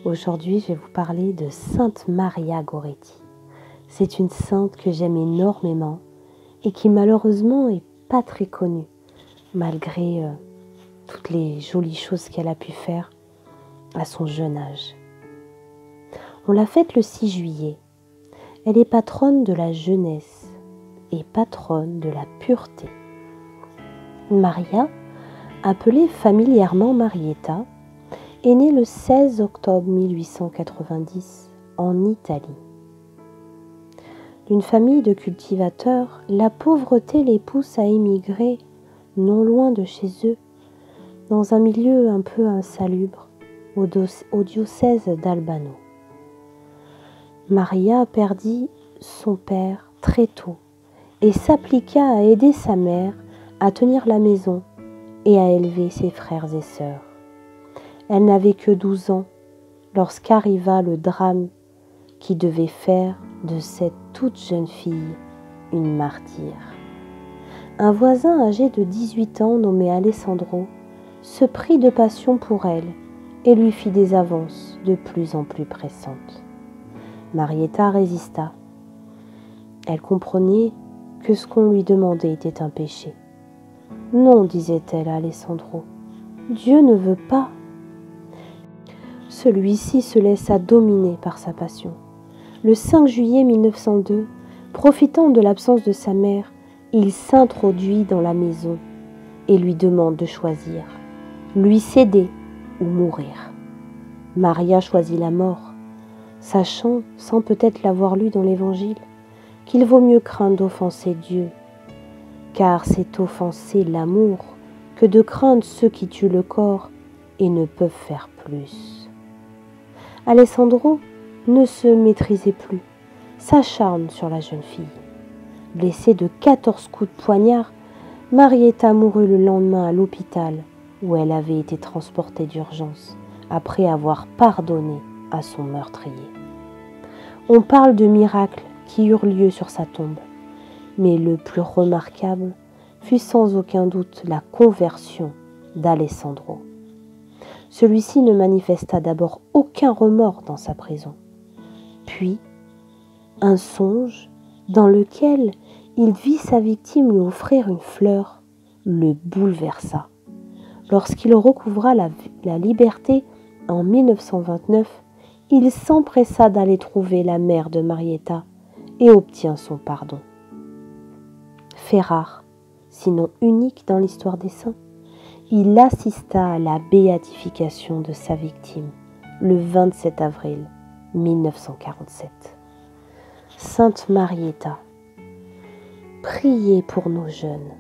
Aujourd'hui, je vais vous parler de Sainte Maria Goretti. C'est une sainte que j'aime énormément et qui malheureusement n'est pas très connue, malgré toutes les jolies choses qu'elle a pu faire à son jeune âge. On la fête le 6 juillet. Elle est patronne de la jeunesse et patronne de la pureté. Maria, appelée familièrement Marietta, est née le 16 octobre 1890 en Italie. D'une famille de cultivateurs, la pauvreté les pousse à émigrer non loin de chez eux, dans un milieu un peu insalubre, au diocèse d'Albano. Maria perdit son père très tôt et s'appliqua à aider sa mère à tenir la maison et à élever ses frères et sœurs. Elle n'avait que 12 ans lorsqu'arriva le drame qui devait faire de cette toute jeune fille une martyre. Un voisin âgé de 18 ans nommé Alessandro se prit de passion pour elle et lui fit des avances de plus en plus pressantes. Marietta résista. Elle comprenait que ce qu'on lui demandait était un péché. « Non, disait-elle à Alessandro, Dieu ne veut pas. » Celui-ci se laissa dominer par sa passion. Le 5 juillet 1902, profitant de l'absence de sa mère, il s'introduit dans la maison et lui demande de choisir, lui céder ou mourir. Maria choisit la mort, sachant, sans peut-être l'avoir lu dans l'Évangile, qu'il vaut mieux craindre d'offenser Dieu, car c'est offenser l'amour que de craindre ceux qui tuent le corps et ne peuvent faire plus. Alessandro ne se maîtrisait plus, s'acharne sur la jeune fille. Blessée de 14 coups de poignard, Marietta mourut le lendemain à l'hôpital où elle avait été transportée d'urgence après avoir pardonné à son meurtrier. On parle de miracles qui eurent lieu sur sa tombe, mais le plus remarquable fut sans aucun doute la conversion d'Alessandro. Celui-ci ne manifesta d'abord aucun remords dans sa prison. Puis, un songe dans lequel il vit sa victime lui offrir une fleur le bouleversa. Lorsqu'il recouvra la liberté en 1929, il s'empressa d'aller trouver la mère de Marietta et obtient son pardon. Fait rare, sinon unique dans l'histoire des saints, il assista à la béatification de sa victime le 27 avril 1947. Sainte Marietta, priez pour nos jeunes.